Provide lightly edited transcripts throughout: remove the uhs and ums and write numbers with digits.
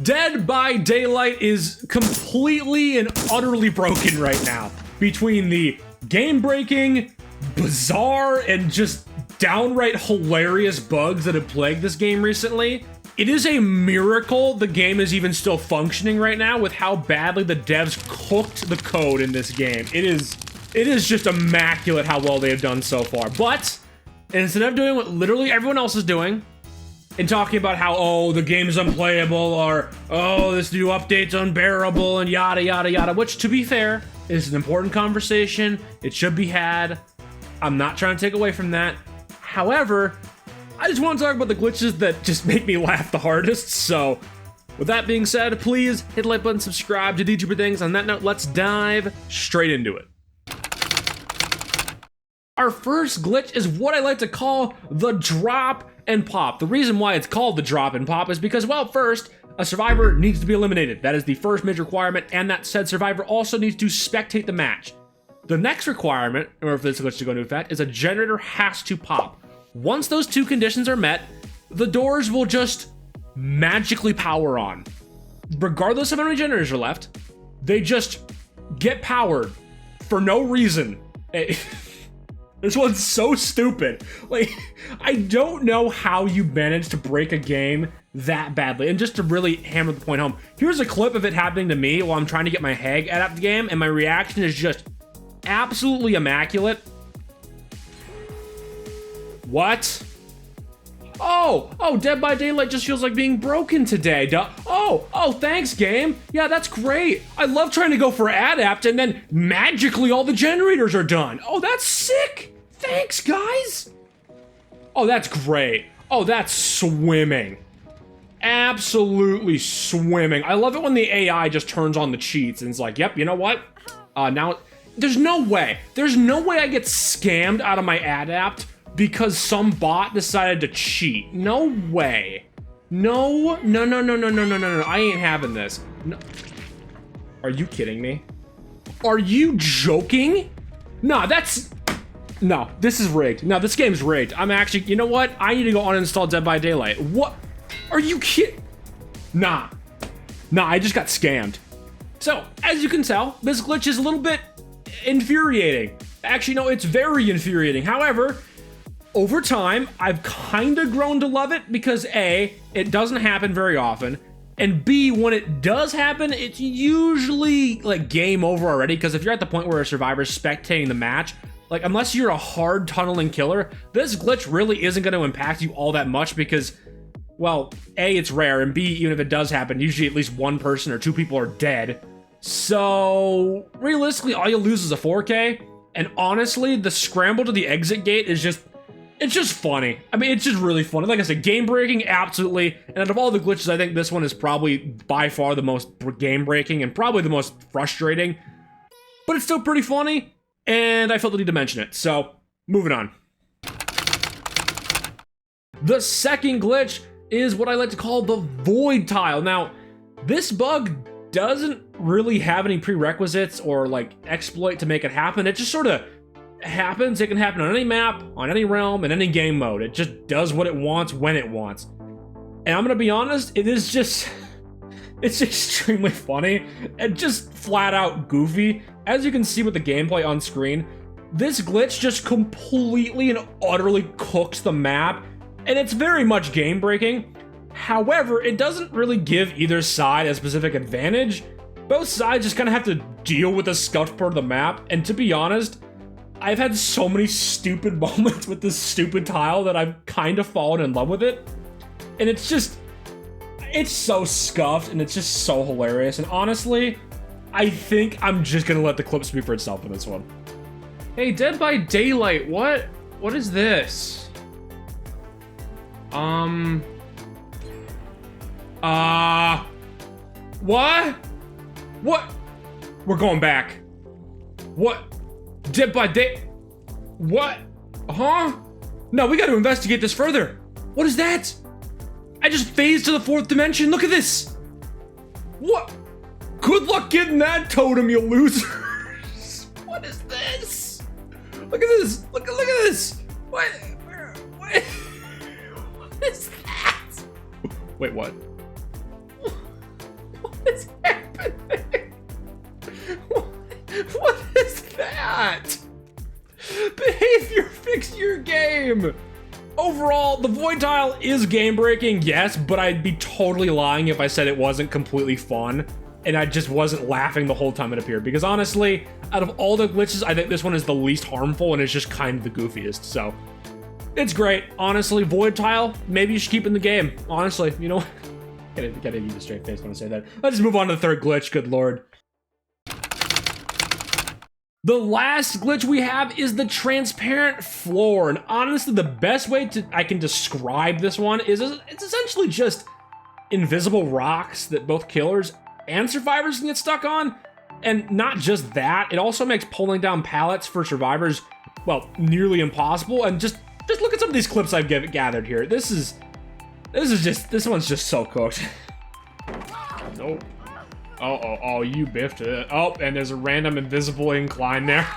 Dead by Daylight is completely and utterly broken right now. Between the game-breaking, bizarre, and just downright hilarious bugs that have plagued this game recently, it is a miracle the game is even still functioning right now with how badly the devs cooked the code in this game. It is just immaculate how well they have done so far. But instead of doing what literally everyone else is doing, and talking about how, oh, the game is unplayable, or, oh, this new update's unbearable, and yada, yada, yada, which, to be fair, is an important conversation. It should be had. I'm not trying to take away from that. However, I just want to talk about the glitches that just make me laugh the hardest, so with that being said, please hit the like button, subscribe to YouTuber things. On that note, let's dive straight into it. Our first glitch is what I like to call the drop and pop. The reason why it's called the drop and pop is because, well, first, a survivor needs to be eliminated. That is the first major requirement, and that said survivor also needs to spectate the match. The next requirement, or if this glitch to go into effect, is a generator has to pop. Once those two conditions are met, the doors will just magically power on. Regardless of how many generators are left, they just get powered for no reason. This one's so stupid. Like, I don't know how you managed to break a game that badly. And just to really hammer the point home, here's a clip of it happening to me while I'm trying to get my hag at the game, and my reaction is just absolutely immaculate. What? Oh, Dead by Daylight just feels like being broken today. Oh, thanks, game. Yeah, that's great. I love trying to go for adapt and then magically all the generators are done. Oh, that's sick. Thanks, guys. Oh, that's great. Oh, that's swimming. Absolutely swimming. I love it when the AI just turns on the cheats and it's like, yep, you know what? Now, there's no way. There's no way I get scammed out of my adapt because some bot decided to cheat. No way. No. I ain't having this. No. Are you kidding me? Are you joking? No, this is rigged. No, this game's rigged. I'm actually, you know what? I need to go uninstall Dead by Daylight. What? Are you kidding? Nah, I just got scammed. So, as you can tell, this glitch is a little bit infuriating. Actually, no, it's very infuriating. However, over time, I've kind of grown to love it because A, it doesn't happen very often, and B, when it does happen, it's usually like game over already, because if you're at the point where a survivor's spectating the match, like unless you're a hard tunneling killer, this glitch really isn't going to impact you all that much because, well, A, it's rare, and B, even if it does happen, usually at least one person or two people are dead. So realistically, all you'll lose is a 4K, and honestly, the scramble to the exit gate is just, it's just funny. I mean, it's just really funny. Like I said, game-breaking, absolutely. And out of all the glitches, I think this one is probably by far the most game-breaking and probably the most frustrating. But it's still pretty funny, and I felt the need to mention it. So, moving on. The second glitch is what I like to call the void tile. Now, this bug doesn't really have any prerequisites or, like, exploit to make it happen. It just sort of happens. It can happen on any map, on any realm, in any game mode. It just does what it wants when it wants. And I'm gonna be honest, it is just, it's extremely funny and just flat out goofy. As you can see with the gameplay on screen, this glitch just completely and utterly cooks the map, and it's very much game breaking. However, it doesn't really give either side a specific advantage. Both sides just kind of have to deal with the scuffed part of the map, and to be honest, I've had so many stupid moments with this stupid tile that I've kind of fallen in love with it. And it's just, it's so scuffed and it's just so hilarious. And honestly, I think I'm just gonna let the clip speak for itself in this one. Hey, Dead by Daylight, what is this? What? We're going back. What? Dead by Day... What? Huh? No, we gotta investigate this further. What is that? I just phased to the 4th dimension. Look at this. What? Good luck getting that totem, you losers. What is this? Look at this. Look at this. What? What is that? Wait, what? game. Overall, the void tile is game breaking, yes, but I'd be totally lying if I said it wasn't completely fun and I just wasn't laughing the whole time it appeared, because honestly, out of all the glitches, I think this one is the least harmful and it's just kind of the goofiest. So it's great. Honestly, void tile, maybe you should keep in the game. Honestly, you know, gotta use a straight face when I say that. Let's just move on to the third glitch. Good lord. The last glitch we have is the transparent floor, and honestly, the best way I can describe this one is it's essentially just invisible rocks that both killers and survivors can get stuck on. And not just that, it also makes pulling down pallets for survivors, well, nearly impossible. And just look at some of these clips I've gathered here. This one's just so cooked. Nope. Oh, you biffed it. Oh, and there's a random invisible incline there.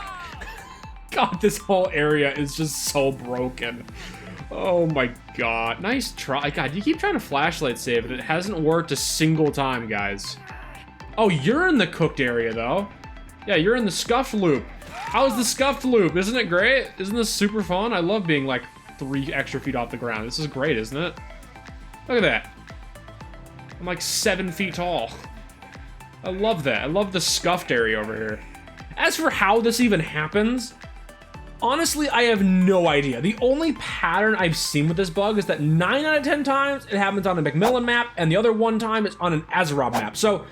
God, this whole area is just so broken. Oh my god. Nice try. God, you keep trying to flashlight save it. It hasn't worked a single time, guys. Oh, you're in the cooked area, though. Yeah, you're in the scuffed loop. How's the scuffed loop? Isn't it great? Isn't this super fun? I love being like 3 extra feet off the ground. This is great, isn't it? Look at that. I'm like 7 feet tall. I love that. I love the scuffed area over here. As for how this even happens, honestly, I have no idea. The only pattern I've seen with this bug is that 9 out of 10 times it happens on a Macmillan map, and the other 1 time it's on an Azeroth map. So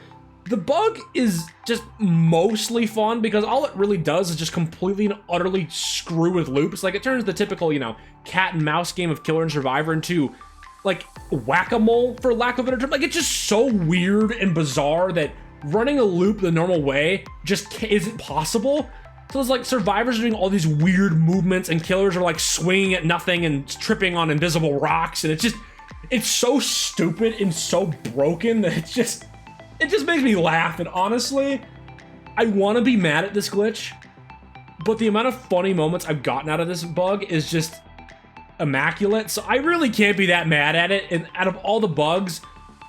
the bug is just mostly fun because all it really does is just completely and utterly screw with loops. Like, it turns the typical, you know, cat and mouse game of killer and survivor into like whack-a-mole, for lack of a better term. Like, it's just so weird and bizarre that running a loop the normal way just isn't possible. So it's like survivors are doing all these weird movements and killers are like swinging at nothing and tripping on invisible rocks, and it's so stupid and so broken that it just makes me laugh. And honestly, I want to be mad at this glitch, but the amount of funny moments I've gotten out of this bug is just immaculate, so I really can't be that mad at it. And out of all the bugs,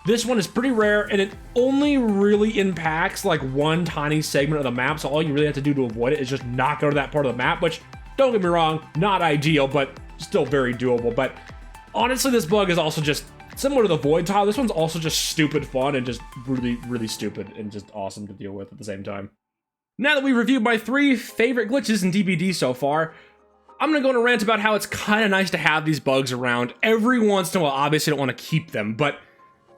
this one is pretty rare, and it only really impacts like 1 tiny segment of the map, so all you really have to do to avoid it is just not go to that part of the map, which, don't get me wrong, not ideal, but still very doable. But honestly, this bug is also just similar to the void tile. This one's also just stupid fun and just really, really stupid and just awesome to deal with at the same time. Now that we've reviewed my 3 favorite glitches in DBD so far, I'm gonna go on a rant about how it's kind of nice to have these bugs around. Every once in a while, obviously I don't want to keep them, but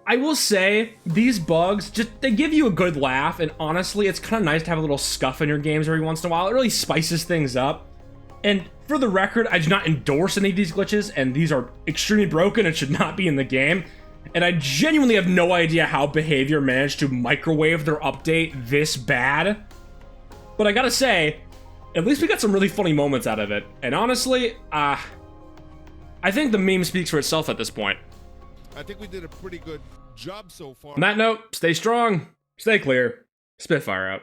I will say, these bugs, they give you a good laugh, and honestly, it's kind of nice to have a little scuff in your games every once in a while. It really spices things up. And for the record, I do not endorse any of these glitches, and these are extremely broken and should not be in the game. And I genuinely have no idea how Behavior managed to microwave their update this bad. But I gotta say, at least we got some really funny moments out of it. And honestly, I think the meme speaks for itself at this point. I think we did a pretty good job so far. On that note, stay strong, stay clear, Spitfire out.